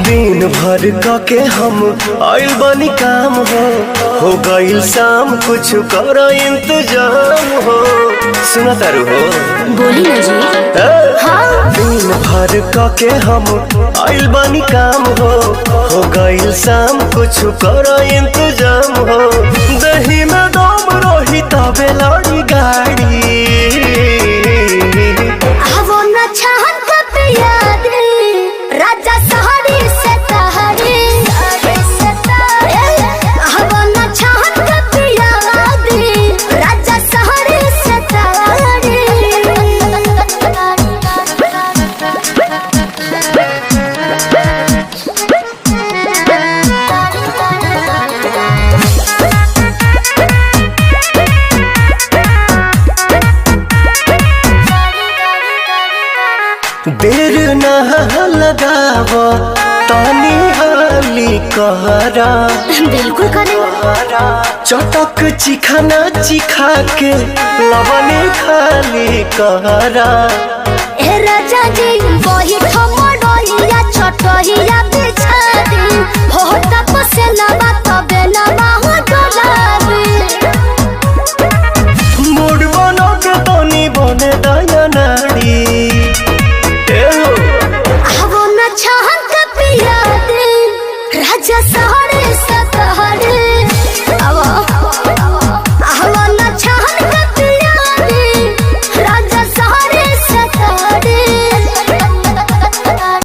दिन भर के हम आइल बनी काम हो गईल शाम कुछ कर इंतजाम हो। सुना तारू हो बोली ना जी। हाँ। दिन भर के हम आइल बनी काम हो गईल शाम कुछ कर इंतजाम हो। दही में दम रही तबे लड़ी गाड़ी देर न लगाव तानी हाली कहरा बिल्कुल करे। चटक चिखाना चिखा के लवने खाली कहरा। ए राजा जी वही ठमड़िया छटहिया बिछा दी हो तप से लबा तबे लबा